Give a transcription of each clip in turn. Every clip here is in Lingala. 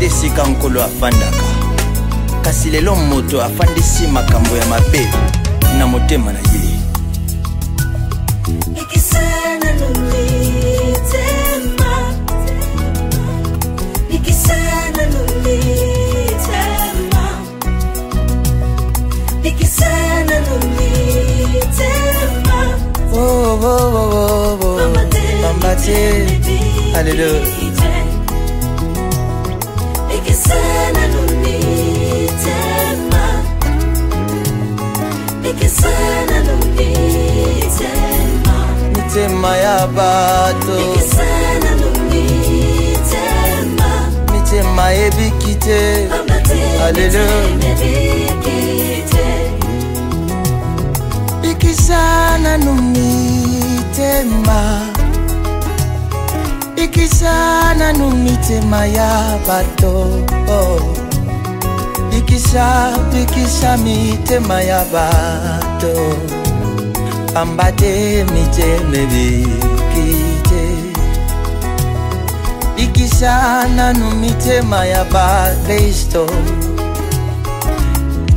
nde sika nkolo afandaka kasi lelo moto afandisi makambo ya mabe na motema na ye Ikisana nulitema Ikisana nulitema Ikisana nulitema Oh oh oh oh Mambate Hallelujah Ikisana nulitema Ikisana nulitema Mitema ya bato Ikisana nulitema Mitema ebikite Hallelujah Ikisana numitema Ikisana numitema ya bato Ikisha mitema ya bato Ambate miteme bikite Ikisana numitema ya bakristo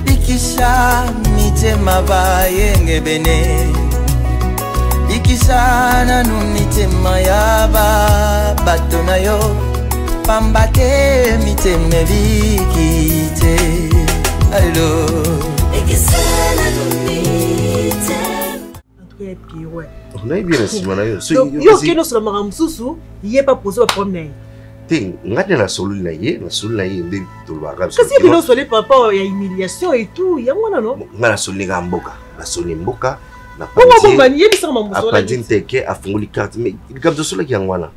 Ikisha mitema bayenge bene Ikisana numitema ya bato na yo Pambate miteme bikite Allo Ikisana numitema On a bien assis manayo. Yo kino sur la maramsusu, il est pas posé au problème. Ting, ngade na solo na ye ndi to ba ga. Kasi kino sur les papa il y a humiliation et tout, il y a ngwana no. Ngana solo ga mboka, na solo mboka na pa. Comment on nier ça mamuso la. Apandine teke afunguli carte mais il gam solo ki ngwana.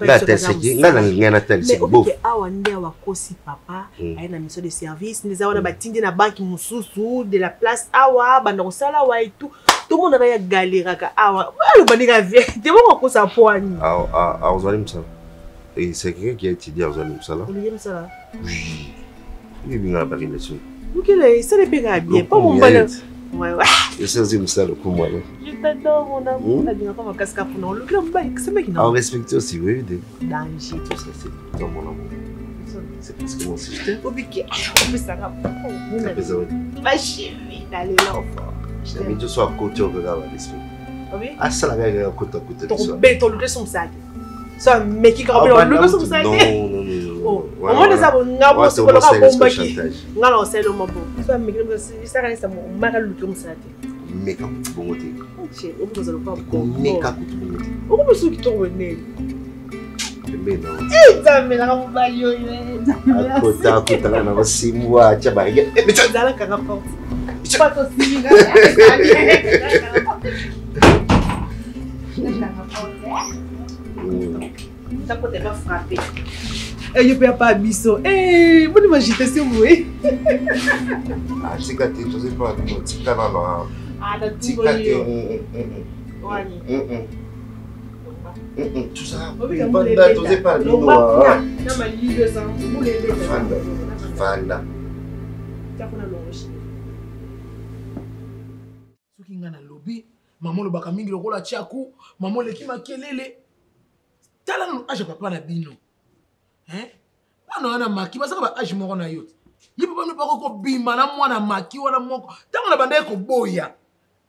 Nga teseki ngana ngana taxi bo. Mais awa nde wa kosi papa, aina mission de service, neza wana batindi na banki mususu de la place awa banda kosala wa et tout. Tout le monde a galéré à le banir vie. Tu vois quoi ça poigne. Ah, vous allez me ça. Et c'est quelqu'un qui a étudié à vous allez me ça là. Ça. Oui. Il est bien à Paris là-dessus. Ok là, ça les pega bien. Pas mon balai. Ouais ouais. Je sais aussi me ça le coup moi là. Je t'adore mon amour. La bien pas ma casque pour nous. Le grand bail, c'est mec non. Ah, respecte aussi oui de. Danger tout ça c'est dans mon amour. C'est parce que moi aussi je t'aime. Obiké. On peut ça rappeler. Ça fait ça. Ma chérie, d'aller l'enfant. Mais je suis à côté de l'esprit. Oui. Ah, ça la gueule à côté de ça. Ton le son ça. Ça mais qui rappelle le son ça. Non. Oh, on m'a dit ça bon ngabo c'est le combat qui. Ngalo c'est le mabo. Ça mais ça reste ça mon mari le comme ça. Mais quand tu bon côté. Chez, on vous allez pas mais quand tu bon côté. On peut se qui tombe né. Mais non. Eh ça mais la on va yo. À côté là na 6 mois, tu vas regarder. Mais tu as la carapace. Pas aussi. Ça peut pas frapper. Et je peux pas biso. Eh, vous imaginez sur vous. Ah, c'est gâté, je sais pas, tu as là. Ah, la tu gâté. Tout ça. Tu sais pas non. Ma livre ça, vous les Fanda. Soki nga na lobby, maman lo baka mingi lokola Tchakou, maman leki makelele. Tala no age papa na bino. Hein? Bana wana maki basaka ba age moko na yote. Yi papa no bako ko bima na mwana maki wana moko. Tango na banda ko boya.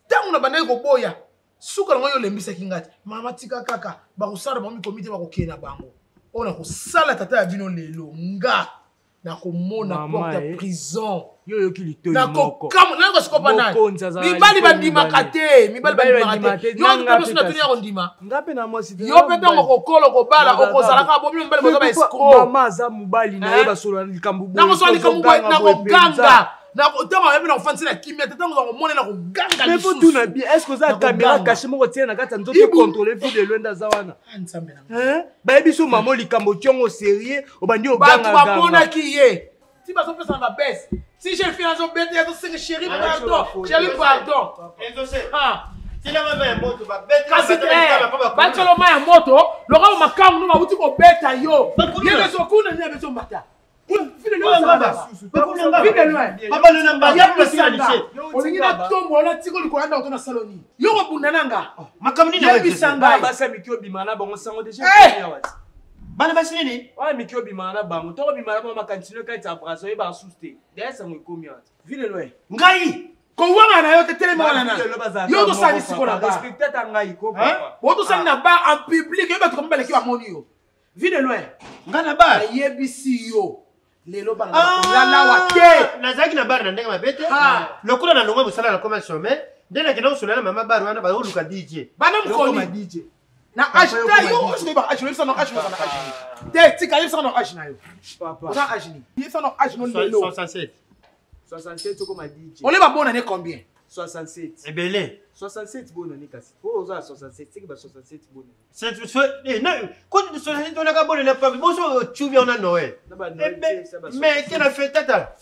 Tango na banda ko boya. Suka ngoyo lembisa kingati. Mama tika kaka ba kusala ba mi komite ba ko kena bango. Ona ko sala tata ya bino lelo nga. Na komona porte prison. Yo kilito moko. Na ko skopa na. Mibali bandima kate, mibali bandima kate. Yo ko sina tunia ko ndima. Ngape na mo site. Yo pete ko kolo ko bala ko zala ka bo mibali boza ba escroc. Mama za mubali na yeba solo likambu. Na ko so likambu na ko ganga. Na ko tama yebe na ofansi na kimia tata ngo mona na ko ganga. Mais faut tout na bien. Est-ce que ça caméra caché mo tiena kata nzoto contrôler video lwenda zawana. Hein? Ba yebiso mama likambo tiongo sérieux obandi oganga. Ba mona ki ye. Si ba so pesa na baisse. Si j'ai fait un job bête, il y a tout ce que chérie, pardon. Chérie, pardon. Ah. Si la maman est morte, va bête. Quand c'est pas tu la main est morte, le gars m'a calme, nous m'a dit qu'on bête à yo. Il y a des secours, il y a des secours, bata. File loin, baba. File loin. Papa ne n'a pas. Il y a plus de lycée. On est là, tombe, on a tiré le courant dans ton saloni. Yo, on a bundananga. Ma camine n'a pas. Baba, ça me tue bimana, bon, on s'en déjà. bana basi nini Ouais, mais qui est bimana na bango. Toi bimana na continue quand tu apprends ça, il va souster. Derrière ça me combien. Ville loin. ngai kowanga na yo te telema wana na yo tosali siko na ba Respecte ta ngai ko papa. bo tosali na ba en public yo bato komba leki bamoni yo vie de loin ngai na bar ayebisi yo lelo bana lalawa te nazalaki na bar na ndenge mabete lokola na longwa mosala na koma sommet nde nakenda kosolela mama bar wana baoluka dj bana mokoli DJ. na ashta yo oshike ba ashino bisa no ashino na ashini te tika yebisa no ashina yo Papa. oza ashini yebisa no ashino lelo 67 67 comme DJ. on leba bona ne combien 67. ebele 67 bonne année kasi. Oh, ça 67, c'est que 67 bonne. koti 67 onaka bonela papi boso chubi ona noel mais kena fe tata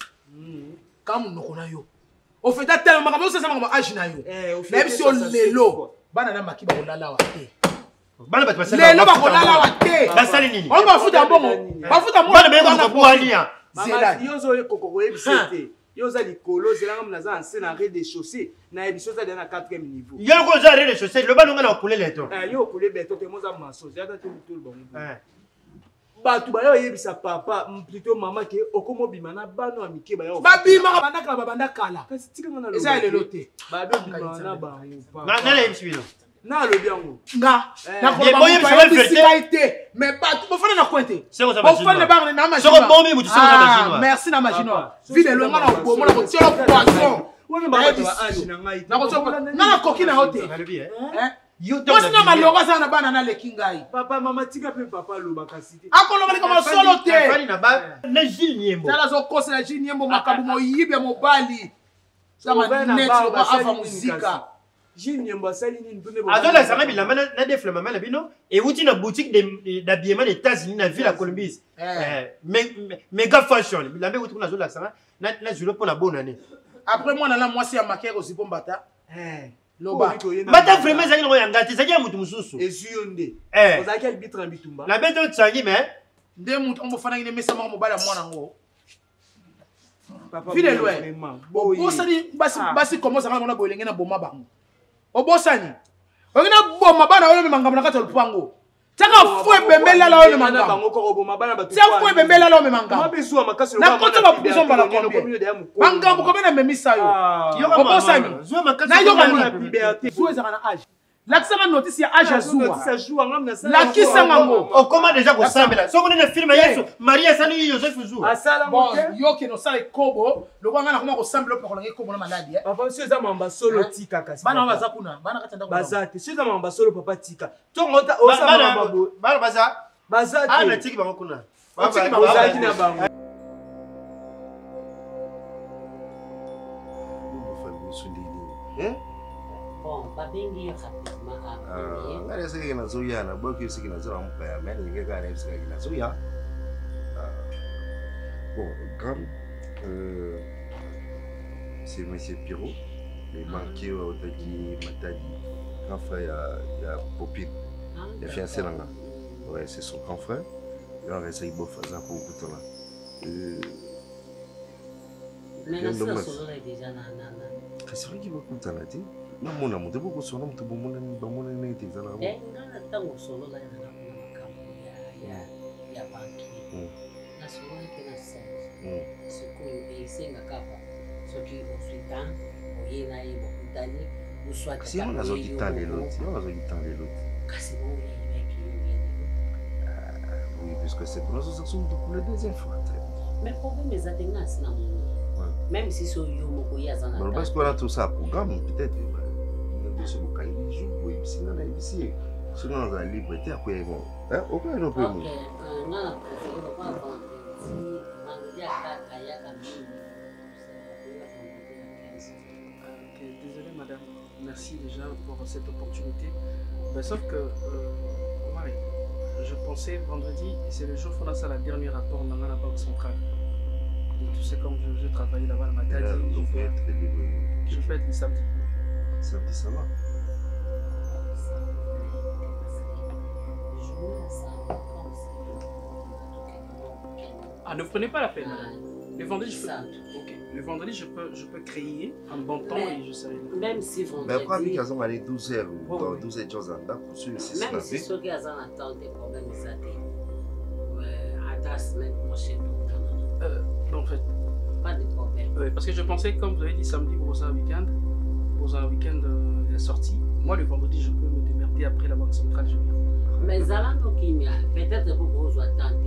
kama munoko na yo ofeta tellement makambo osesa makambo ashina yo nayebisi yo lelo bana na maki bakolalawa te bana bato lelo bakolalawa te basali nini on bafuta mbongo bafuta bana beyeka kokuwania Maman, yo zo kokoko ebisete. Yo za likolo zelanga mnaza en scène en rez-de-chaussée. Na ebiso za na 4e niveau. yo ko za rede chaussée loba nonga na okule leto Yo kule beto te moza maso. Ya ta tout le bon. Batu ba yo yebisa papa, plutôt maman ke okomo bimana bano amike ba yo. babima bandaka babandakala Kasi tika ngana lo. eza lelo te Ba do bimana ba. na na ebisibilo Na lo biango. nga te mais bato bofana na kwente bofana bana na machine soko bombi mutu soko na machine merci na machine vide lo ngana bomo na kotia poisson Wona ba ba age na ngai. na kotia na koki na hote yo moi sina malonga sana na bana na leki ngai Papa mama tika pe papa lo bakasi te. akoloba ni kama solo te fani na ba na Gilles Niembo tala zo kosela Gilles Niembo makabu moyibe mobali sama net ba ava muzika Gilles Niembo asali nini mpone bo. azola sanga bilamba na defle mama na bino et wuti na boutique d'habillement des États-Unis na ville à Columbus méga fashion bilamba wuti kuna azola sanga na julo pona bonne année après moi na la mwasi ya makero zipo mbata loba mbata vraiment zaki ngo yanga te zaki ya mutu mususu ezuyo nde ozaki albitre na bitumba la bête tsangi mais nde mutu on bofana ngine mesa mama mobala mwana ngo papa vile loin bosani basi commence à ngona bolenge na boma bango obosani ongena boma bana oyo memangamba na kati lupango taka fue bembela la oyo memangamba bango ko boma bana batu tia fue bembela la oyo memangamba mabezu makasi na koto ba puso mbala kombe bangambo komena memisa yo obosani na yo kana liberté zo ezaka na âge lakisanga notice ya âge azua lakisanga ngo okoma déjà kosambela soko nene film yesu maria sani Joseph Zou asala bon yo ke no sala kobo lokanga na koma kosambela pour kolanga kobo na maladi papa sio za mamba solo tika kasi bana baza kuna bana katanda kuna bazate sio za mamba solo papa tika tongo ta osama mamba bana bazate ana tiki bango kuna bazate na bango babengi rapidement ngale sike nazoya na boki sike nazoya mpaya mais ninge kana sike nazoya bon comme c'est monsieur Pirot le banquier Otaki Matadi grand frère ya Popine le fiancé là ouais c'est son grand frère il a essayé de faire ça pour kutana mais la solo déjà na c'est vrai qu'il va kutana ti na mona mutu boko sona mutu bomona ne tezana bo ngana tango solo la na makambo ya banki na solo ke na sense siko esenga kapa soki oswita oyena yebo kutani uswata si on a zo kitale l'autre kasi bo yeki oui puisque c'est pour nous pour la deuxième fois mais problème est atenga sina même si so yo moko yazana bon parce qu'on a tout ça programme peut-être sur le cahier jour oui sinon on a ici sinon on a liberté après bon hein aucun non plus non pas désolé madame, merci déjà pour cette opportunité. Ben, sauf que je pensais vendredi, c'est le jour où on a ça la dernière rapport dans la banque centrale. Et tu sais comme je travaillais là-bas le matin, je fais le samedi. Samedi ça va. Ah, ne prenez pas la peine. Le vendredi, je peux. Ok. Le vendredi, je peux créer un bon temps et je serai là. Même si vendredi. Mais après, ils ont allé 12 heures ou 12 heures choses en date pour suivre même si ceux qui ont attend des problèmes, ça la semaine prochaine. Non, en fait. Pas de problème. Ouais, parce que je pensais, comme vous avez dit, samedi, pour un week-end, la sortie. Moi, le vendredi, je peux me démerder après la banque centrale. Je viens. Mais Zalano Kimia, peut-être pour vous attendre.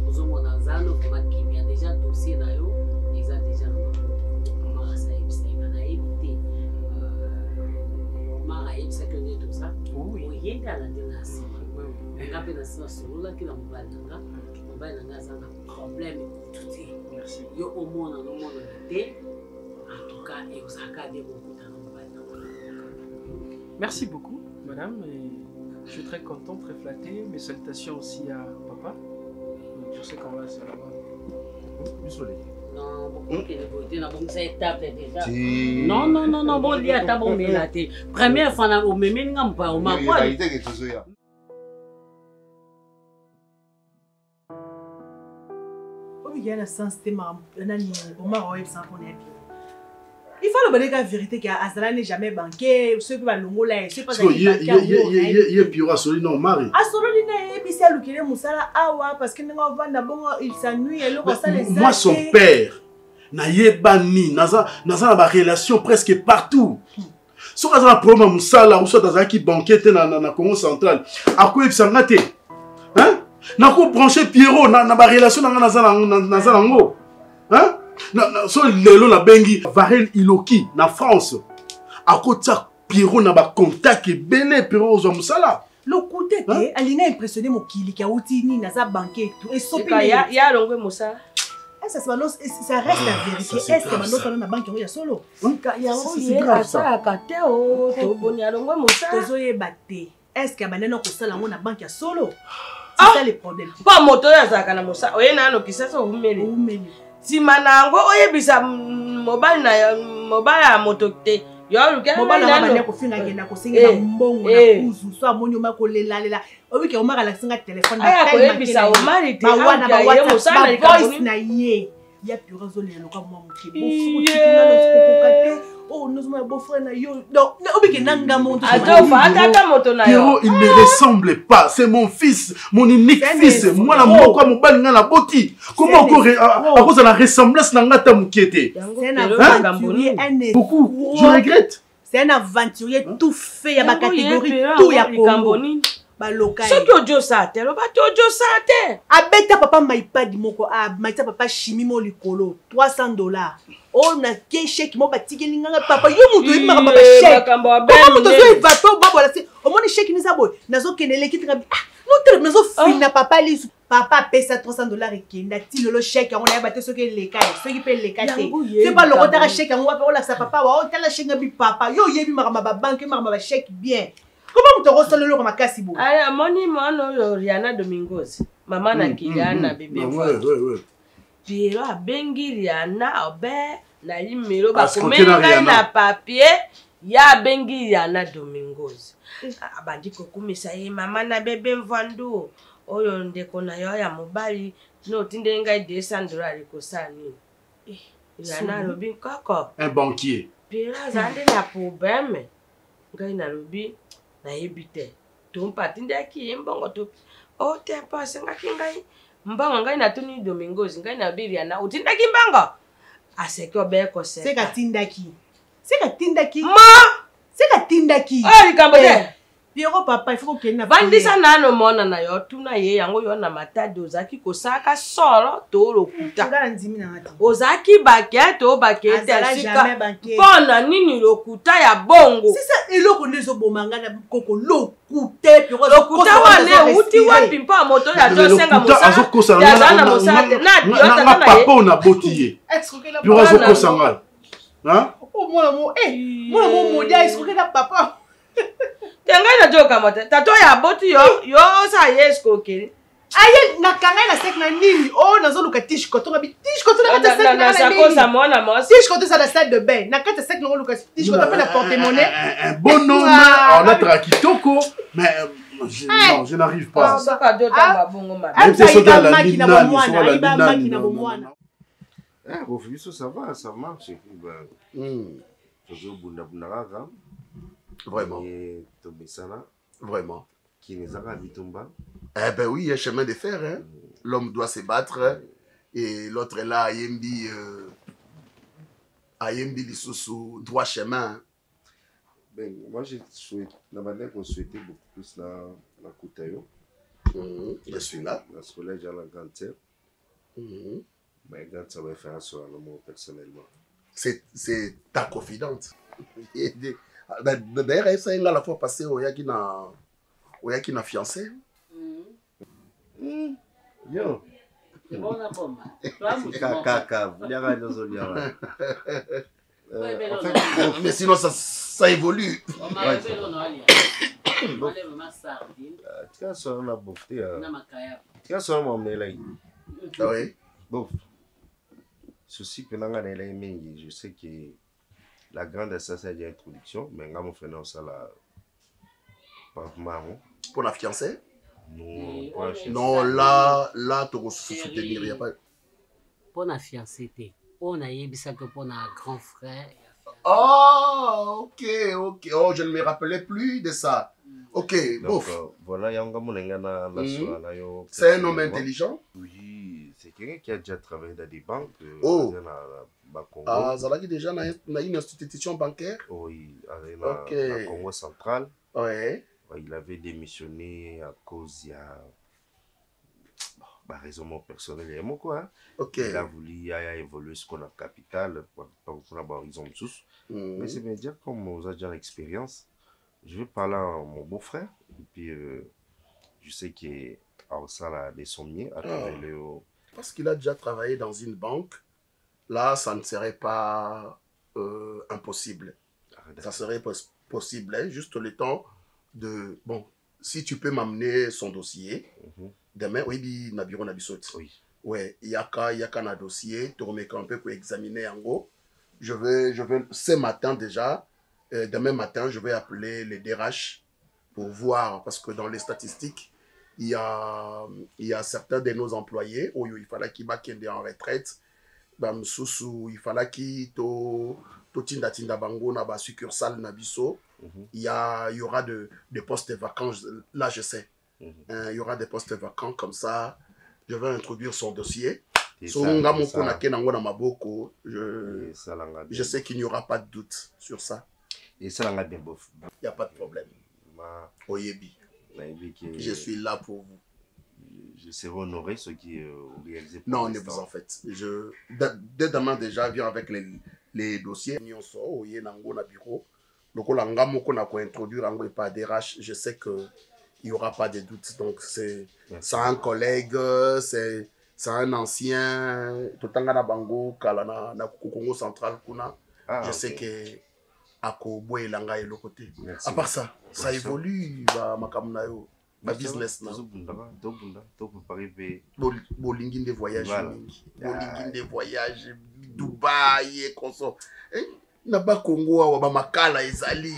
Vous avez Zalano Kimia, déjà dossier là, ils ont déjà tout ça. Oui. Il y a la dénation. Il y a un problème. Merci. Il y a au monde, en tout cas, et vous avez beaucoup de Merci beaucoup, madame. Et je suis très content, très flatté. Mes salutations aussi à papa. Je sais qu'on va se revoir. Non, bon, il y a ta bonne mélodie. Première fois, on me met un peu au marquis. Il y a un sens de ma il faut le dire la vérité qu'Azala n'est jamais banqué, ceux qui vont l'ongola, ceux qui vont il y a pire à Solina non mari. À Solina et puis c'est le qui est Moussala Awa parce que nous avons d'abord il s'ennuie et l'autre ça les moi son père na yebani naza na relation presque partout. Si on a un problème Moussala ou soit dans un qui banquette na Congo central, à quoi il s'en gâte? Hein? Na ko brancher Pierrot na relation na ngo. Hein? So lelo la bengi Varel Iloki na France à côté Pierrot na ba contact belé Pierrot zo musala le côté que alina impressionné mon kili qui a outini na sa banquet tout et sopi ya longwe musa ça reste la vérité est-ce que maintenant na banque ya solo ya grave ça kateo to boni ya longwe musa tozoye baté est-ce que banana ko sala na banque ya solo c'est ça le problème pas moto ya zaka na musa oye na no kisasa umeli Timanango oyebisa mobile ya moto te yo luka mobile na bana ko finga ngena ko singa mbongo na kuzu so amoni ma ko lela obike o mara la singa téléphone na ko yebisa o mari te bawana ba WhatsApp voice na ye ya pure zo lelo ka mwa mkibo fuku tikina lo kokokate oh nous sommes beau frère na yo donc obike nanga monto ata moto na yo il me ressemble pas c'est mon fils mon unique fils moi la moko mobali nga na boti comment encore à cause de la ressemblance na ngata mukete beaucoup je regrette c'est un aventurier tout fait ya ba catégorie tout ya Congo balokai soki ojo sate lo bato ojo sate abeta papa maipadi moko maita papa chimie mo likolo $300 oh na ke chèque mo batikeli nganga papa yo muto yima papa chèque comment muto zo evato babo la si omoni chèque ni sabo nazo kenele kitinga no tere nazo fina papa lisu papa pesa $300 ekenda ti lolo chèque on a baté soki lekai soki pe lekate c'est pas le retard chèque on va faire la sa papa wa tala chèque bi papa yo yebi marama ba banque marama ba chèque bien. Comment tu reçois le lot comme Kassibo? Ah, moni mono Rihanna Domingos. Maman na Kiliana bébé. Ouais. Pierrot a bengi Rihanna obe na limero ba komenga na papier ya bengi Rihanna Domingos. Abandi kokumisa ye mama na bébé mvandu. Oyo ndeko na yo ya mobali no tinde ngai $200 kosani. Rihanna lobi koko. Un banquier. Pierrot zande na problème. Ngai na lobi na ebite tumpa tindaki mbongo to o te pasa ngaki ngai mbongo ngai na tuni Domingos ngai na Rihanna utindaki mbongo aseko beko se c'est ka tindaki oh ikambote Pierrot papa il faut que na vandisa nano mona na yo tuna ye yango yo na matadi ozaki kosaka solo to lokuta ngala nzimi na ngati ozaki bakia to bakete asika pona nini lokuta ya bongo c'est ça eloko ndezo bomanga na koko lokuta Pierrot lokuta wane uti wapi mpa moto ya jo senga musa ya zana musa na diota na papa on a botiye Pierrot zoko sanga hein oh mon amour modia escroquer la papa tenga na joka mata tato ya boti yo sa yesko kiri aye na kanga na sek na nini oh nazo luka tish koto ngabi tish koto na kata sek na sako sa mona mo tish koto sa la salle de bain na kata sek na luka tish koto na porte-monnaie un bon nom on a Trakitoko mais non je n'arrive pas saka dota babongo ma même c'est ça dans la mine ah refus ça va ça marche vraiment. Vraiment. qui les a Bitumba. Eh ben oui, il y a un chemin de fer. Hein. L'homme doit se battre. Et l'autre est là, Ayembi Lissousou, droit chemin. Ben, moi, j'ai souhaité, la manière qu'on souhaitait beaucoup plus la Koutayo. Je suis là. La scolaire, j'ai la grande terre. Mais quand ça va faire sur le mot personnellement. C'est ta confidente. D'ailleurs, ça a la fois passé au Yaki na fiancé. Yo. C'est bon, la pomme. Kaka, vous l'avez mais sinon, ça évolue. Tu as son la bouffe. Tu as son mon élève. Oui. Bouffe. Souci que je sais que la grande assassin d'introduction, mais on fait ça là. Pour la fiancée? Non, non, là, tu vas soutenir. Il n'y a pas. Pour la fiancée, on a ça que pour un grand frère. Oh, ok. Oh, je ne me rappelais plus de ça. Ok, donc, bof. Voilà, c'est un homme intelligent? Oui, c'est quelqu'un qui a déjà travaillé dans des banques. Oh. Ah, ça a déjà dans une institution bancaire? Oui, dans le Congo central. Oui. Il avait démissionné à cause de raison personnelle. Okay. Il a voulu évoluer ce qu'on a capital pour avoir horizon de sous. Mais c'est bien dire, comme on a déjà l'expérience, je vais parler à mon beau-frère. Et puis, je sais qu'il a des sommiers à trouver. Parce qu'il a déjà travaillé dans une banque, là, ça ne serait pas impossible. Ça serait possible, hein, juste le temps de... Bon, si tu peux m'amener son dossier, demain, oui, na bureau na bisot. Oui. Ouais, il y a un dossier, tu remets un peu pour examiner en gros. Je vais, ce matin déjà, demain matin, je vais appeler les DRH pour voir, parce que dans les statistiques, il y a certains de nos employés où il fallait qu'ils baquent en retraite. Il fallait qu'ils tinda bango na ba succursale na biso. Il y aura des postes vacants, là je sais. Il y aura des postes vacants comme ça. Je vais introduire son dossier. Je sais qu'il n'y aura pas de doute sur ça. Et ça, il n'y a pas de problème. Oyebi, je suis là pour vous. Je serai honoré ce qui réalisé. Non, ne vous en faites. Dès demain déjà, viens avec les dossiers. Je sais qu'il n'y aura pas de doute. Donc, c'est un collègue, c'est un ancien. Tout le temps, Congo central. Je sais que Akobo et Langa est le côté. À part ça, ça évolue, ma business. Bolingin des voyages. Bolingin des voyages. Dubaï et consort. Naba Congo wa makala ezali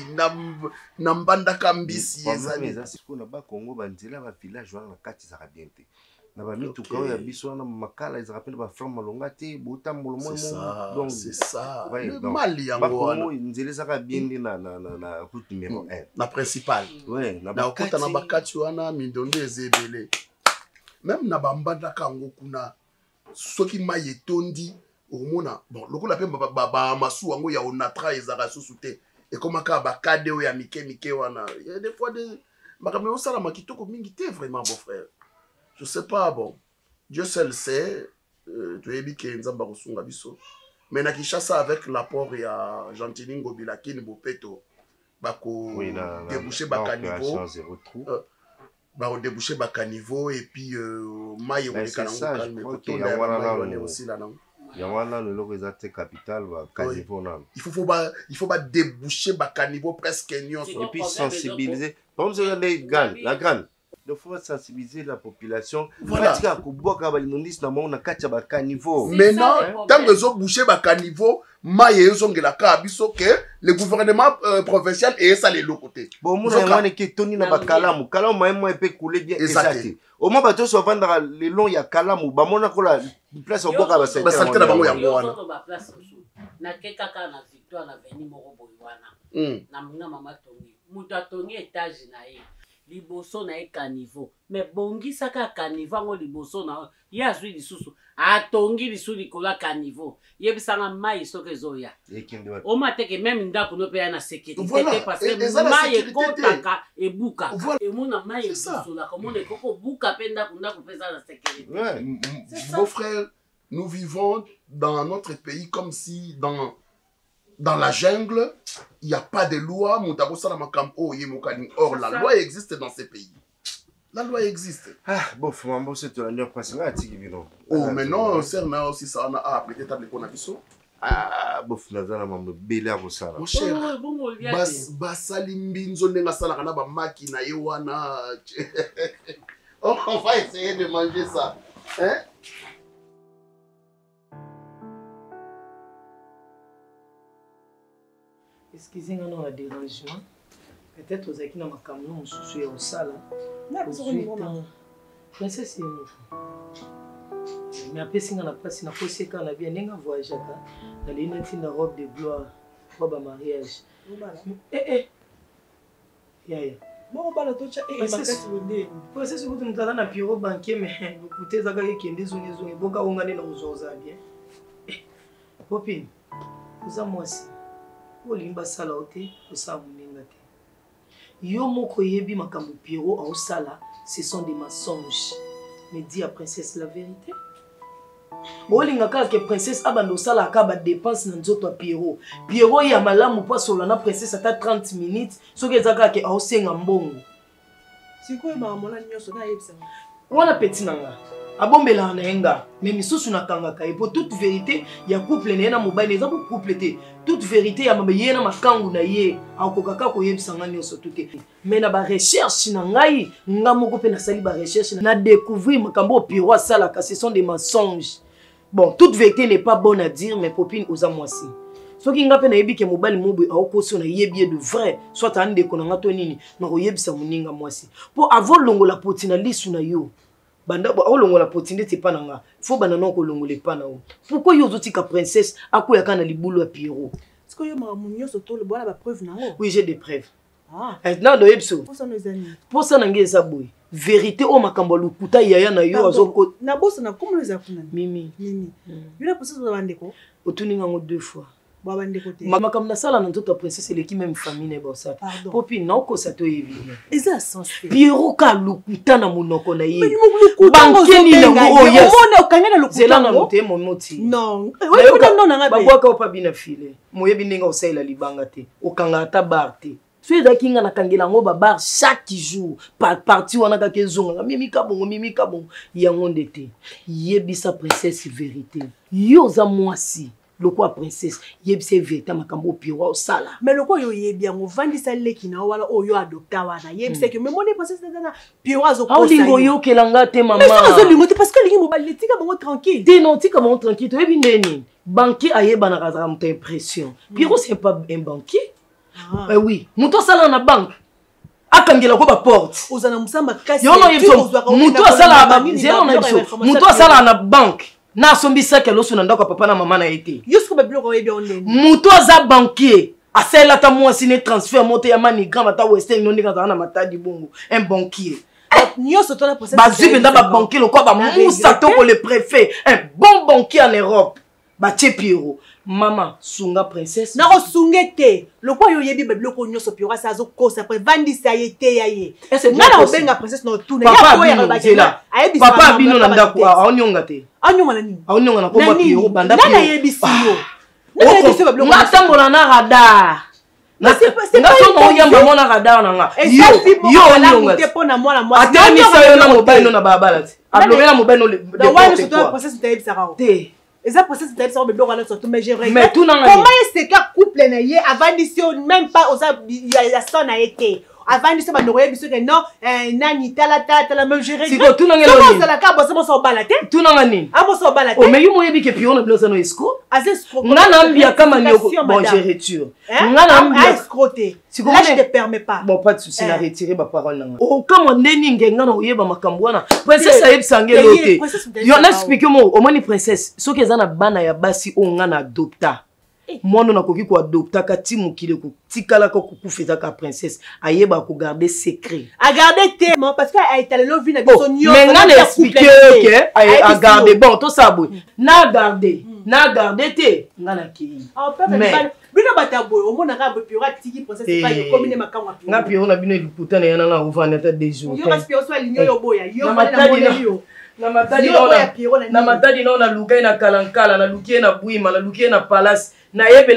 na mbanda kambisi ezali na ba Congo banzela ba village wana kati za biente na ba mituka ya biso na makala ezala pe ba front malonga te botambolo mo donc c'est ça le Mali yango wana nzela za biende na route numéro 1 na principal ouais na kota na bakati wana mindondo ezebele même na bambanda kango kuna soki mayetondi Omona bon lokola pe ba masu wango ya onatra ezaka susu te et comme ka ba kade o ya mike wana il y a des fois des makambo osala makitoko mingi te vraiment beau frère je sais pas bon Dieu seul sait tu es que nzamba kosunga biso mais na Kinshasa avec l'apport ya Gentilingo Bilakini Bopeto bako déboucher ba caniveau ba déboucher ba caniveau et puis maille au kananga mais aussi là non. Il y a le capital il faut pas déboucher ba caniveau presque et puis sensibiliser comme la grande il faut sensibiliser la population voilà maintenant tant que zo boucher ba caniveau maye zongela ka biso que le gouvernement provincial et ça les côté bon mon wana ke toni na bakalamu kalamu moi peut couler bien exact au moins bato so vendre les longs ya kalamu ba mona ko la place au boka ba santé na bango yango wana na ke kaka na victoire na veni moko boy wana na muna mama tongi muto atongi étage na ye liboso na ye caniveau mais bongisaka caniveau yango liboso na ye azwi lisusu atongi lisu likolo ya caniveau yebisanga mai soki ezoya omateke meme ndako no mpe ya na sécurité te parce que mai ekotaka ebukaka emona mai ebusolaka omona ekoko buka mpe ndako mpe eza na sécurité. Beau frère, nous vivons dans notre pays comme si dans la jungle, il n'y a pas de loi. Or, la loi existe dans ces pays. La loi existe. Ah, bon, faut c'est la loi parce oh, mais non, c'est aussi ça. On a peut-être appelé pour Nabiso. Ah, bon, finalement, maman, belle à ça. Mon cher, Basalimbinzo nenga sala kana ba makina yewana. On va essayer de manger ça. Hein? Excusez-moi dans le dérangement. Peut-être aux acquis dans ma camion, on se souvient au salon. Princesse est mais après, si on a passé, on a posé quand on a bien voyagé, dans les une robe de gloire, robe à mariage. Bon, on va la toucher. Princesse, vous nous allez dans le bureau banquier, mais vous coûtez ça qui est des zones, et bon, quand on a des choses à bien. Popine, vous avez moi aussi. Olimba sala ote osa muninga te yo moko yebi makambo Pierrot au sala ce sont des mensonges mais dis à princesse la vérité olinga ka que princesse abando sala ka ba dépense na nzoto a Pierrot ya malamu pa solo na princesse ata 30 minutes soki ezaka ke au senga mbongo sikoyo ba mona nyoso na yebisa wana petit nanga abombela na enga mais misusu na kangaka et pour toute vérité ya couple na mobile eza pour couple te toute vérité ya mabe na makangu na ye akokaka ko yebisanga nyoso tuke mais na ba recherche na ngai ngamoko pe na sali ba recherche na découvrir makambo Pierrot sala ka ce sont des mensonges. Bon, toute vérité n'est pas bonne à dire mais popine oza mwasi soki nga pe na yebi ke mobile mobo akokoso na yebi de vrai soit ande ko na to nini na ko yebisa muninga mwasi pour avoir longola potina lisu na yo banda ba olongola potinde te pa nanga faut banana ko longola pa na o pourquoi yo zotika princesse akoya kana libulu ya Pierrot est-ce que yo mamunyo soto le bona ba preuve nango oui j'ai des preuves non do yebso pour ça nanga eza boy vérité o makambo lukuta yaya na yo azoko na bossa na comme les akuna mimi yule posa zo bandeko otuninga ngo 2 fois babandeko te makambo na sala na nzoto princesse eleki même famille na bossa popi na okosa to yebi eza sens Pierrot ka lukuta na monoko na ye bankeni na ngo yes omone okangana lukuta zela na mote monoti non non na ngabe babwaka opa bina file moyebi ndinga osala libanga te okanga ata bar te so ezaki nga nakangela ngo babar chaque jour parti wana kaka ezonga mimi kabongo yango ndete yebisa princesse vérité yo za mwasi loko princesse yebisa vérité makambo Pierrot osala mais loko yo yebi yango vandisa leki na wala oyo adopta wana yebisa que mais moni princesse na Pierrot azokosa olingo yo kelanga te mama mais ça olingo te parce que lingi mobile letika bango tranquille dénotika bango tranquille to yebi ndeni banquier ayeba na kaza mta impression Pierrot c'est pas un banquier. Oui, muto sala na banque. Akangela ko ba porte. Ozana musamba kasi. Muto sala ba zero na biso. Muto sala na banque. Na sombisa ke loso na ndako papa na mama na été. Yusko ba biloko yebi onene. Muto za banquier. Asela ta moi sine transfert monte ya mani grand ata western no ndika na matadi bongo. Un banquier. Nyoso to la procès. Ba zibe nda ba banquier lo ko ba musa to ko le préfet. Un bon banquier en Europe. Ba Pierrot. Maman, sunga princesse. Na sungete. Le quoi yo yebi ba biloko nyoso Pierrot sa zo kosa pre vandisa yete yaye. Na obenga princesse no tuna ya ko ya ba jela. Papa bino na ndako aonyonga te. Anyonga na nini? Aonyonga na ko ba Pierrot banda Pierrot. Na yebi siyo. Na yebi siyo ba biloko. Ngatambola na radar. C'est pas yamba mona radar na nga. Yo onyonga te pona mwana mwa. Atemisa yo na mobile na babala te. Alobela mobile no le. Da wana soto princesse ta yebi sa te. Et ça procès c'est ça bébé on a surtout mais je regrette comment est-ce que couple na yé avant d'ici même pas on ça la son a été avant d'ici ba noyer biso que non nani tala même je regrette si tout nangelo comment ça la ka bosse mo so balate tout nangani ah mo so balate oh mais yo moyebi que Pierrot na blosa no esco azesco ngana mbia kama ni bon je retire ngana mbia escroter là je te permets pas bon pas de souci na retirer ba parole nanga oh comme neni ngenga na oyeba makambo wana princesse ayeb sangelo te yo na explique mo o moni princesse so ke za na bana ya basi o ngana adopta Moi, on a coquille quoi adopter kati mukile ko tikala ko kufeta ka princesse. Ayeba ko garder secret. A garder tellement parce que a étalé le vie na biso nyo. Mais on a expliqué OK, a garder bon to sabo. Na garder te ngana ki. Ah papa bino batabo au mona ka bopio tiki princesse pas yo commune makangwa. Na pio na bino liputa na yana na uvana ta des jours. Yo parce que so linyo yo boya. Yo na yo. Na matadi na na lukai na kalankala na lukie na buima na lukie na palace. Na yebe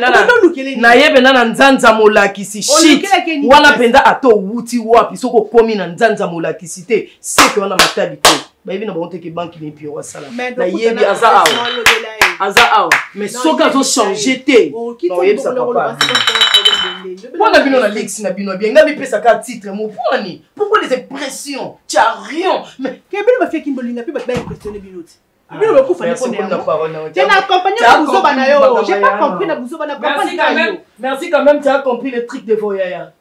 na nzanza molakisi shit wana penda ato wuti wapi soko komi na nzanza molakisi te seke wana matadi te bayebi na bango ke banki ni pio wasala na yebi aza awa mais soka zo changer te na yebi sa papa wana bino na lex na bino bien ngabi pesa ka titre mo poni pourquoi les impressions tu as rien mais ke bino ba feki mbolinga pe ba impressionner bino te. J'ai pas compris na buzoba na merci quand même, tu as compris le truc de Voyaya.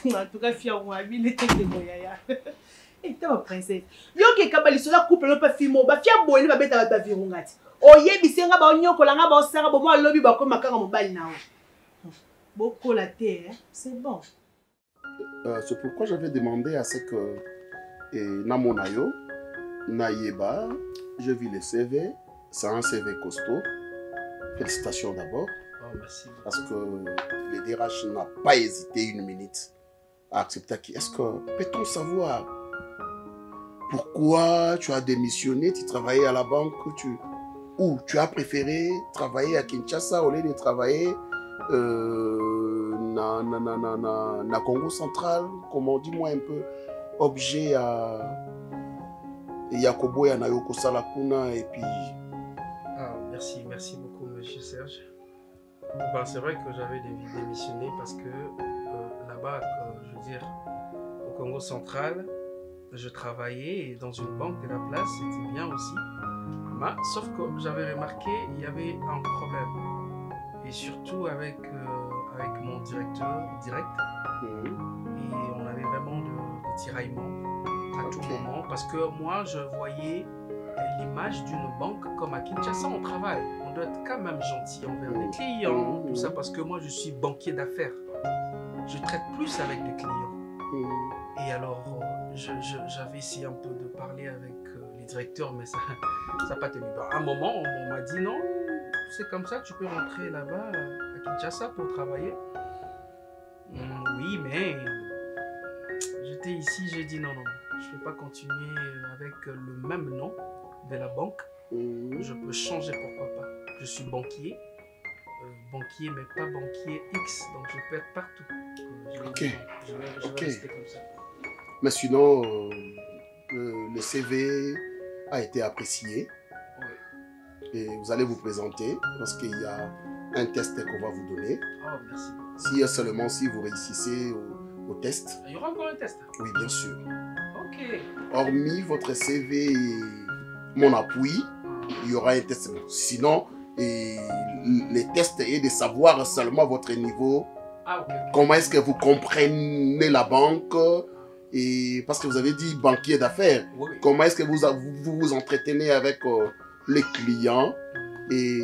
En tout cas, fier moi, le truc de Voyaya. Et ta princesse. Yo ke kabali sola couple no pa fimo, ba fier boye ba beta ba virungati. Oye bisenga ba onyoko langa ba osanga bo mo lobi ba ko makanga mobali nawo. Boko la terre, c'est bon. C'est pourquoi j'avais demandé à ce que Namonayo Naïeba, je vis le CV, c'est un CV costaud. Félicitations d'abord. Oh, merci. Parce que le DRH n'a pas hésité une minute à accepter. Est-ce que peut-on savoir pourquoi tu as démissionné, tu travaillais à la banque, ou tu as préféré travailler à Kinshasa au lieu de travailler na Congo central, comment dis-moi un peu, objet à Yakobo ya Nayoko Salakuna et puis... Ah, merci beaucoup monsieur Serge. Ben, c'est vrai que j'avais démissionné parce que là-bas, je veux dire, au Congo central, je travaillais dans une banque de la place, c'était bien aussi. Mais, sauf que j'avais remarqué il y avait un problème. Et surtout avec mon directeur direct. Et on avait vraiment de tiraillements à tout moment. Parce que moi, je voyais l'image d'une banque comme à Kinshasa, on travaille. On doit être quand même gentil envers les clients, tout ça. Parce que moi, je suis banquier d'affaires. Je traite plus avec les clients. Et alors, j'avais essayé un peu de parler avec les directeurs, mais ça n'a pas tenu. À un moment, on m'a dit non, c'est comme ça, tu peux rentrer là-bas à Kinshasa pour travailler. Oui, mais j'étais ici, j'ai dit non, je ne peux pas continuer avec le même nom de la banque. Je peux changer, pourquoi pas. Je suis banquier, mais pas banquier X, donc je peux être partout. Je vais rester comme ça. Mais sinon, le CV a été apprécié. Et vous allez vous présenter parce qu'il y a un test qu'on va vous donner. Oh, merci. Si vous réussissez au test. Il y aura encore un test? Oui, bien sûr. Ok. Hormis votre CV et mon appui, il y aura un test. Sinon, les tests est de savoir seulement votre niveau. Ah, ok. Comment est-ce que vous comprenez la banque? Et parce que vous avez dit banquier d'affaires. Oui. Comment est-ce que vous vous entretenez avec les clients et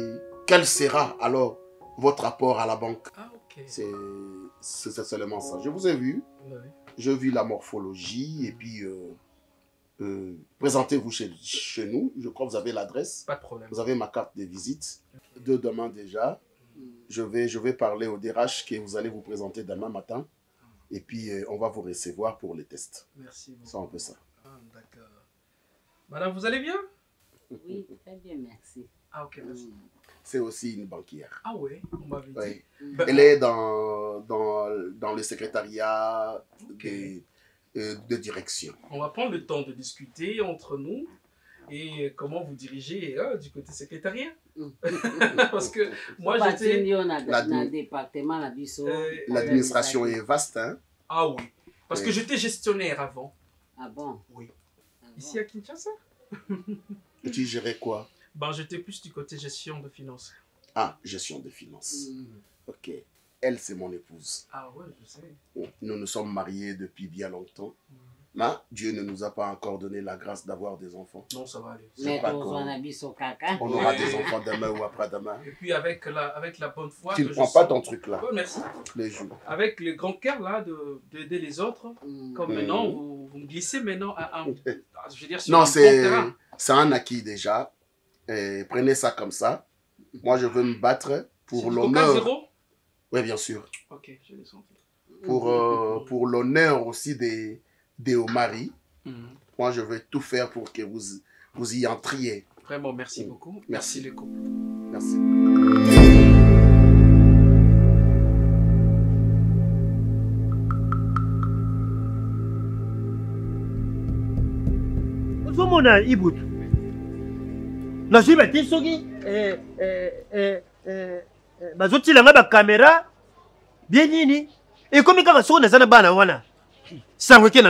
quel sera alors votre rapport à la banque? Ah, ok. C'est seulement ça. Je vous ai vu. Oui. Je vis la morphologie et puis présentez-vous chez nous. Je crois que vous avez l'adresse. Pas de problème. Vous avez ma carte de visite. De demain déjà. Je vais parler au DRH que vous allez vous présenter demain matin. Et puis, on va vous recevoir pour les tests. Merci beaucoup. C'est un peu ça. Ah, d'accord. Madame, vous allez bien? Oui, très bien, merci. Ah, ok, merci. C'est aussi une banquière. Ah ouais, on m'avait dit. Oui. Ben, Elle est dans le secrétariat de direction. on va prendre le temps de discuter entre nous et comment vous dirigez du côté secrétariat. Parce que moi, j'étais... L'administration est vaste, hein? Ah oui. Parce que j'étais gestionnaire avant. Ah bon? Oui. Ici à Kinshasa. Et tu gérais quoi? Ben, j'étais plus du côté gestion de finances. Ah, gestion de finances. Ok. Elle, c'est mon épouse. Ah ouais, je sais. Nous nous sommes mariés depuis bien longtemps. Mais Dieu ne nous a pas encore donné la grâce d'avoir des enfants. Non, ça va aller. Mais pas on comme- on On aura des enfants demain ou après-demain. Et puis avec la bonne foi. Tu que ne je prends pas sens- ton truc là. Oh, merci. Les jours. Avec le grand cœur là d'aider les autres. Comme maintenant, vous me glissez maintenant je veux dire, sur Non, un bon terrain. c'est un acquis déjà. Et prenez ça comme ça. Moi, je veux me battre pour Coca l'honneur. zéro. Oui, bien sûr. Ok, je l'ai senti. Pour l'honneur aussi des Omari. Moi, je vais tout faire pour que vous y entriez. Vraiment, merci beaucoup. Merci les couples. Merci. ozomona ibutu nazwi bati soki bazotilanga bakamera bie nini ekomi kaka soki naza na bana wana sango eke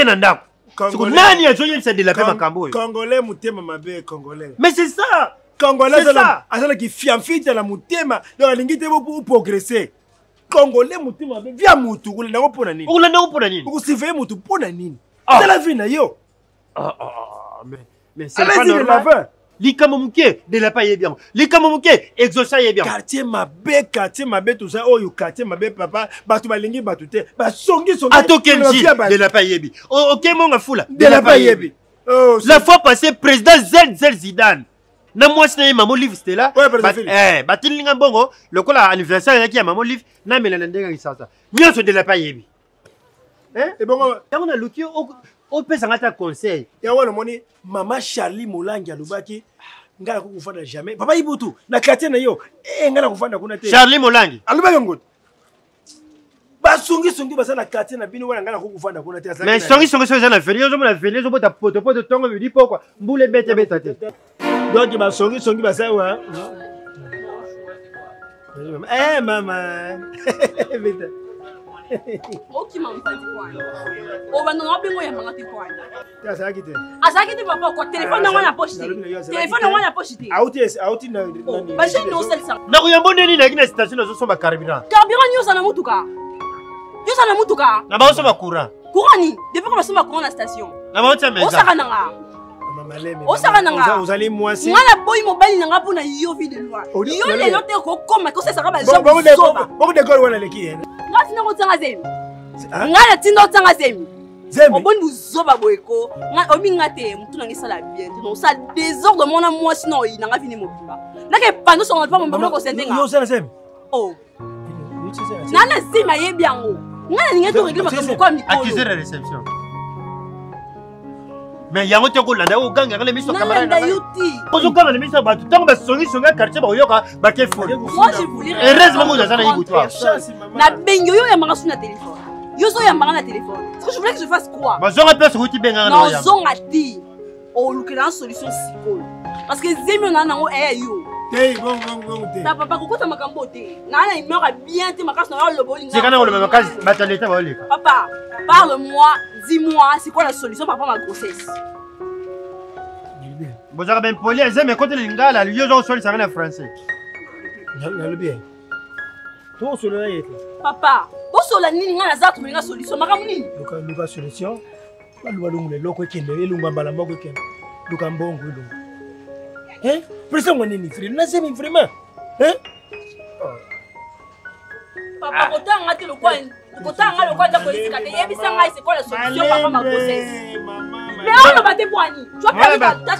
na ndako soko nani azoyebisa ndela mpe makambo oyo Congolais mutema mabe Congolais. mais c'est ça Congolais c'est ça azalaki fiamfite na mutema donc alingi te progresser. Congolais mutema mabe via mutu kulendango mpona nini? okulandango mpona nini? Okusurveiller mutu mpona nini? C'est la vie na yo. Mais c'est pas normal. Likambo muke de la pa yebiango. Likambo muke exaucer yebiango. Quartier mabe tout ça oyo quartier mabe papa batu balingi batu te basongi Atokenji de la pa yebi. OK monga fula de la pa yebi. La fois passée président Zel Zidane na mwasi na ye mamo livre c'était là. Batilinga mbongo lokola anniversaire yaki ya mamo livre na melana ndenga kisasa. Nyonso de la pa yebi. Et bon yango na luki opesanga ta conseil yango namoni mama Charlie Molangi alobaki ngala kokufanda jamais papa ibutu na quartier na yo ngala kufanda kuna te Charlie Molangi alobaki ngoto basongi basa na quartier na bino wana ngala kokufanda kuna te mais songi ça na venir zo na venir zo bota poto tongo bi pokwa mbule bete te donc basongi basa wa mama vite okima mfandi kwana obanda na bengo ya mangati kwana azalaki te papa ko telefone nango na poche auti na basi no salisa na kuyambo nini na kina station zo somba carburant nyosa na mutuka na ba somba courant ni depuis ko somba courant na station na ba tia meza osaka nanga ozali mwasi ngana boy mobali nanga pona yo vie de loi yo lelo te ko koma ko sesa ka ba job soba boko de gol wana leki yena ngati na ko tsanga zemi ngana tinda tsanga zemi oboni buzoba boyeko omi ngate mutu nanga sala bien non ça désordre mona mwasi no yi nanga vini mobimba nake pando so ngapa mbolo ko sentenga yo sala zemi nana zema yebi yango ngana ninga to régler makambo kwa mikolo accuser la réception mais yango te ko landa o ganga ngale miso camarade na yuti ozo kama miso ba tango ba songi quartier ba yoka ba ke foli moi je voulais heureusement que ça na yibutwa na bengo yo ya manga sur na téléphone yo zo ya manga na téléphone est-ce que je voulais que je fasse quoi ba zonga pesa ko ti benga na yo zonga ti o lukela une solution sikolo parce que zemi na nango yo hey bon te na papa kokota makambo te na na imeur bien te makasi na yo lobo linga c'est kana o lobo makasi bataleta ba oleka papa parle-moi dis-moi c'est quoi la solution par rapport à ma grossesse bozaka ben poli azeme kote lingala yo zo soli sanga na français na bien to solo na yete papa osola nini nga naza kolinga solution makambo nini luka solution baluba lungu loko ekende elungu mbala moko ekende luka mbongo elungu presa ngwa nini frère na zemi vraiment papa kotanga te lokwa ta politique te yebisa ngai c'est quoi la solution par rapport à ma grossesse mais on ne va te poigner tu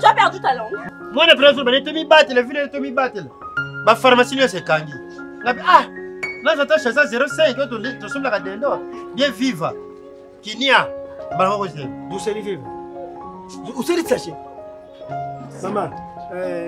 as perdu ta langue moi na presa ba te mi battre la ville te mi battre ba pharmacie yo se kangi na zata chasa 05 to somla ka dendo bien viva kinia ba ko se du seri viva u seri tsache mama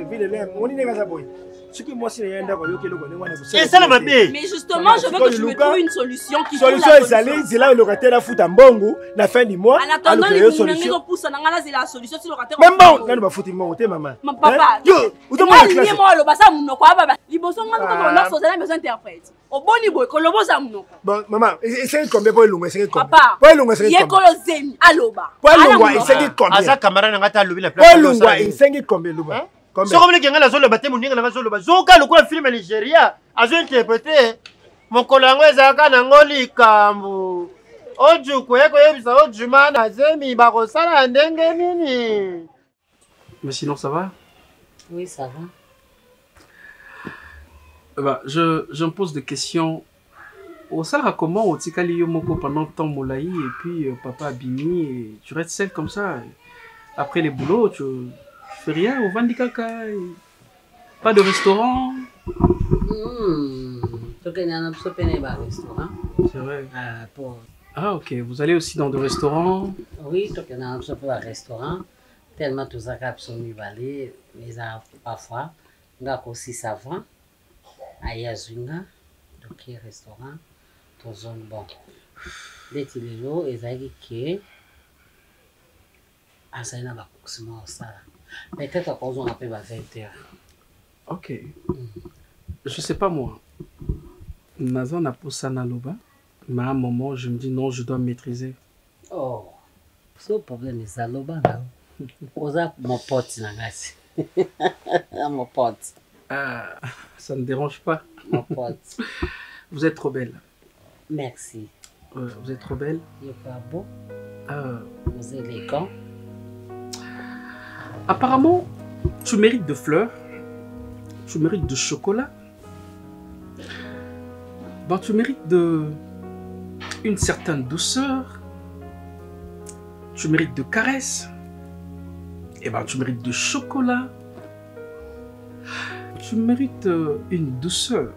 ville là on est dans boy ce que moi c'est yenda ko yoke loko ngwana ko c'est ça la mabé mais justement je veux que tu me trouves une solution qui solution ezali zela le locataire afuta mbongo na fin du mois en attendant les munangizo poussa na ngala zela solution si locataire même bon nani ba futi mbongo te mama papa yo utomona classe ni mo lo basa munoko aba liboso ngana ko na so zela besoin interprète oboni boy ko loboza munoko bon maman essaye combien pour lungu essaye combien papa pour lungu essaye combien yekolo zemi aloba pour lungu essaye combien asa camarade ngata lobi la place pour lungu essaye combien luba soko mle kenga nazo loba te muninga nazo loba zoka lokola film Nigeria azo interpréter mokolo yango ezalaka nango likambo Oju kweko yebisa oju mana zemi bakosala ndenge nini. Mais sinon, ça va? Oui, ça va. Bah, je me pose des questions. Au Sahara, comment au Tikali Yomoko pendant tant Moulaï et puis papa Bini, et tu restes seule comme ça. Après les boulots, tu fais rien au Vandikaka. Pas de restaurant. C'est vrai. Ah, ok. Vous allez aussi dans des restaurants? Oui, donc il y a un restaurant. Tellement tout ça cap sont mis balé, mais parfois, on a aussi savant. À Yazunga, donc il y a un restaurant. Dans zone bon. Les jours, ils ont dit que ah ça y est, on va commencer ça. Peut-être qu'on va appeler à 20h. Ok. Je sais pas moi. Naza n'a pas ça dans l'oba. Mais à un moment, je me dis non, je dois maîtriser. Oh, ce problème est ça l'oba là. Osa mon pote n'angasi. Mon pote. Ah, ça ne dérange pas. Mon pote. Vous êtes trop belle. Merci. Vous êtes trop belle. Il est pas beau. Vous êtes élégant. Apparemment, tu mérites de fleurs. Tu mérites de chocolat. Ben, tu mérites de une certaine douceur. Tu mérites de caresses. Et ben, tu mérites de chocolat. Tu mérites une douceur.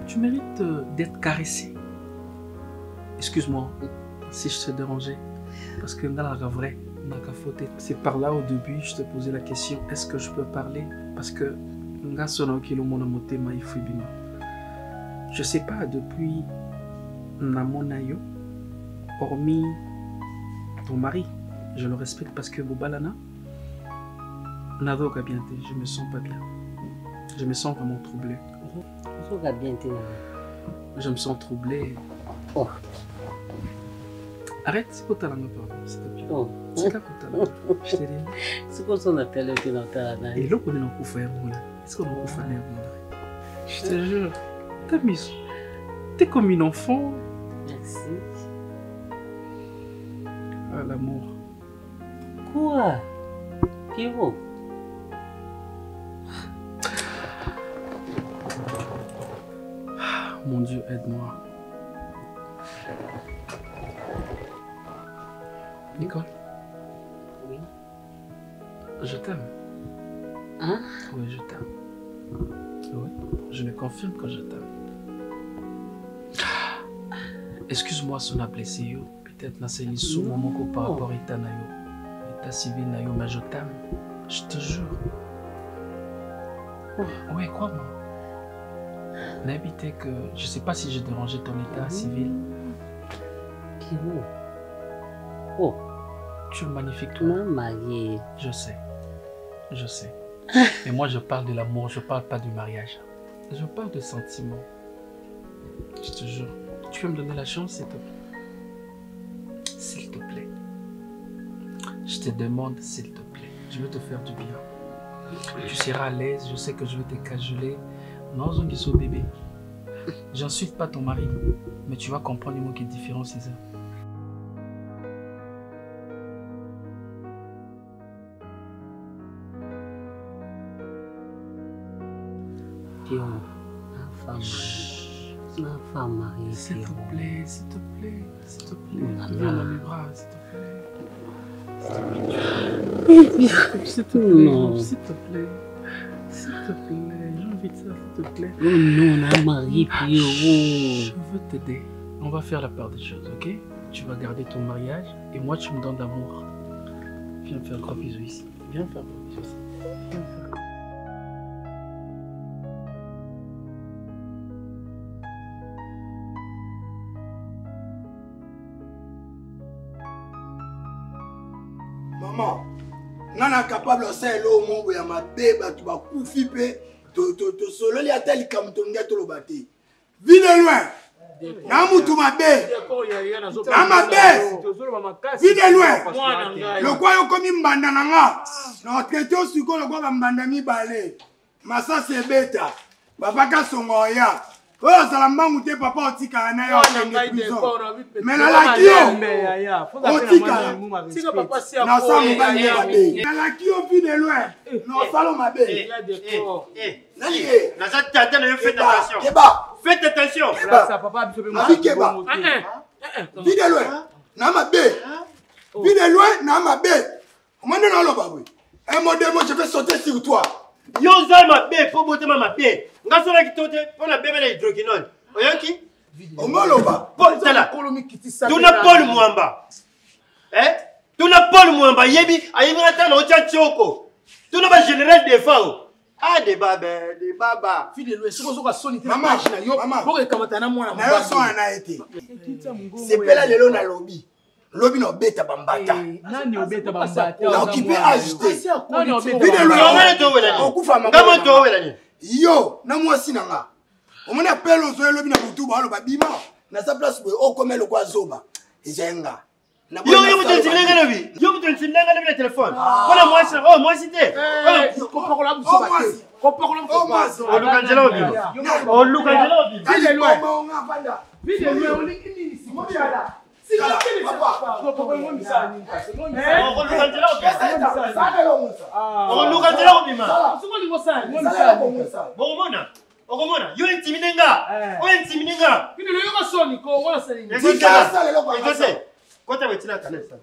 Tu mérites d'être caressé. Excuse-moi si je te dérangeais. Parce que vrai, c'est par là au début, je te posais la question, est-ce que je peux parler? Parce que je sais pas, depuis Namonayo, hormis ton mari, je le respecte parce que Bobalana, je me sens pas bien. Je me sens vraiment troublé. Je me sens troublé. Oh. Arrête, c'est quoi ta langue, s'il te plaît. Oh. C'est là pour ta langue. Je t'ai dit. C'est quoi son appel qui dans ta langue? Et là, on est dans le coup faire. Est-ce qu'on a un coup faire? Je te jure. T'as mis. T'es comme une enfant. Merci. Ah, l'amour. Quoi? Pierrot? Mon Dieu, aide-moi. Nicole? Oui. Je t'aime. Hein? Oui, je t'aime. Oui, je le confirme que je t'aime. Excuse-moi si on a blessé yo. Peut-être que c'est sous moment par rapport à l'état civil, mais je t'aime. Je te jure. Oui, crois-moi. N'habitez que... Je sais pas si j'ai dérangé ton état civil. Pierrot. Oh. Tu es magnifique, toi. Non, marié. Je sais. Je sais. Mais moi, je parle de l'amour, je parle pas du mariage. Je parle de sentiments. Je te jure. Tu peux me donner la chance, s'il te plaît? S'il te plaît. Je te demande, s'il te plaît. Je veux te faire du bien. Tu seras à l'aise, je sais que je vais te cajoler. Non, je dis au bébé. J'insulte pas ton mari, mais tu vas comprendre le mot qui est différent, c'est ça. Ma femme mariée. S'il te plaît, s'il te plaît, s'il te plaît. Viens dans mes bras, s'il te plaît. S'il te plaît, s'il te plaît. S'il te plaît, j'ai envie de ça, s'il te plaît. Oh non, on a marié, Pierrot. Je veux t'aider. On va faire la part des choses, ok? Tu vas garder ton mariage et moi tu me donnes l'amour. Viens me faire un gros bisou ici. Viens me faire un gros bisou ici. Viens me faire un gros... Maman, nana capable osala eloko moko ya mabe bato bakufi mpe tosololi ata likambo tolingi toloba te. Vi de loin na mutu mabe na mabe vi de loin lokwa yo komi mbanda na nga na traité osiko lokwa bambanda mibale masasi ebeta babaka songo oya oyo ozala mbangu te papa otikala na yo okende prison me nalaki yo otikala nasala mobali ye mabe nalaki yo vi de loin nosala mabe naza tata na yo faites attention faites attention abi keba vi de loin na mabe vi de loin na mabe omande na oloba bwe un mot deux mots je vais sauter sur toi yo oza mabe po botema mabe nga solaki to te mpo na bebe na hydroquinone oyoki omoloba tala tuna Paul Mwamba tuna Paul Mwamba yebi ayebinga ta na otya tioko tuna ba général de fao de baba fide lwe sokozoka soni te mage na yo bokekamata na mwana na yo sona na ete sepela lelo na lobi lobi na obeta bambata nani obeta bambata na okipe ajite vide lwe okufa mama yo na mwasi na nga omona pelo zo lobi na butu ba aloba bima na sa place boy okomelo kwa zoba ezenga yo mutu nsindenga lobi yo mutu nsindenga lobi na telefone bona mwasi na mwasi te kopakola busoba te kopakola busoba olukanjela lobi olukanjela lobi vide lwe bonga panda vide lwe olingi nini simojala okomona yo intimide nga ointimide nga kota wetina kanesa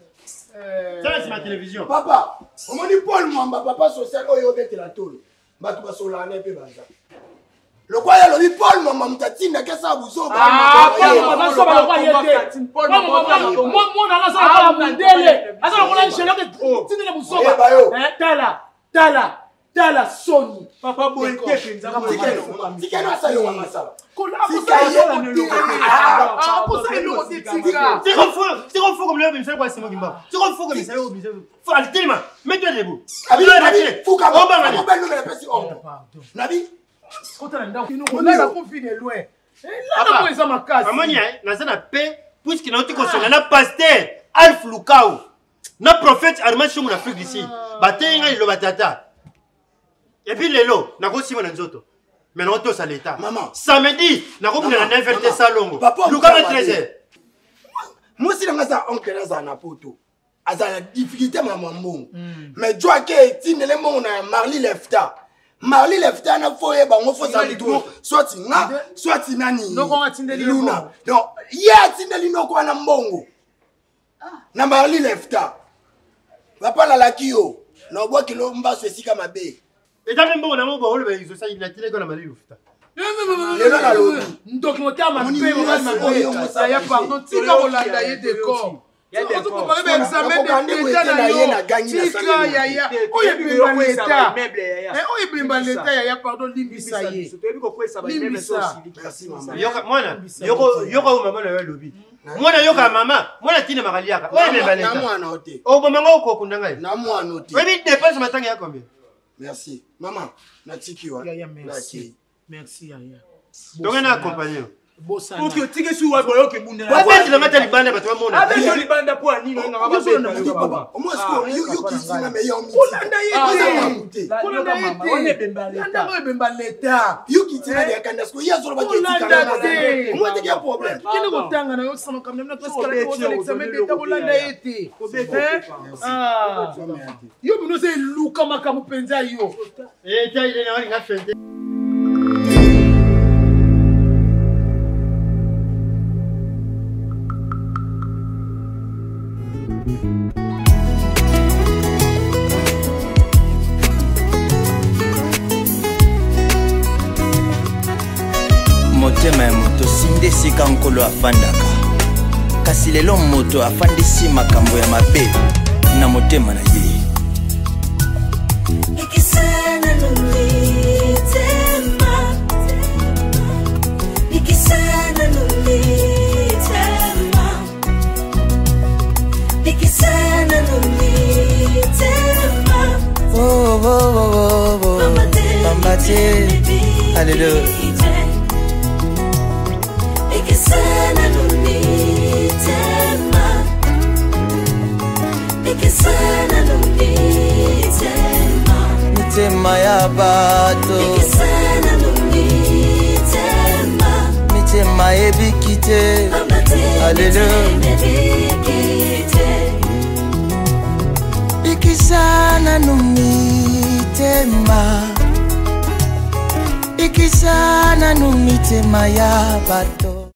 tala sima télévision papa omoni Paul Mwamba papa social oyo obetela tolo bato basolana mpe baza lokwaya lobi Paul Mwamba mutatinda kesa buzoba tala soni papa boy penza tikeno asali wa masala c'est comme fou comme le monsieur quoi c'est moi qui m'a c'est comme fou comme ça faut tellement mets-toi debout fuka on va nous la pesi nabi kota nda kino confine loin là pour ça makasi amani na sana paix puisque na uti kosona na pasteur Alf Lukao na prophète Armand Choum na Afrique ici batenga ilo batata et puis lelo na ko sima na nzoto mais non to sa l'état samedi na ko kuna na invité salongo luka na 13h moi si nga sa oncle na za na poto aza difficulté mama mbongo mais joie ke tinele mbongo na Marli Lefta na foye bango fo sa litou soit nga soit nani noko atindeli luna donc ya tindeli noko na mbongo na Marli Lefta papa la lakio na bwa kilo mbaso esika mabe eta mbongo na mbongo le bezo sa inatile ko na Marli Lefta lelo na lobi ndokimota mabe ngasa ya pardon tika kolanda ye décor mwana yoka mama mwana tina makaliaka obomanga okokunda ngai webi dépense matanga ya combien merci maman natiki wa merci yaya donc na accompagner ok tike su wa boyo ke bunda na ba la mata libanda ba to mona avec yo libanda po ani nga ba so papa au moins ko yo kisina me yo mi kolanda yete one bemba leta one bemba leta yo kisina de kanda sko ya zoro ba kitika moi te ya problème kile kotanga na yo sama kamna na parce que ko examen d'etat kolanda yete yo bino se luka makamu penza yo ta ile na wali nga fente motema ya moto sinde sika nkolo afandaka kasi lelo moto afandisi makambo ya mabe na motema na ye Alléluia. Mitema ya bato nayebiki te Alléluia Bikisana numitema Bikisana numitema ya bato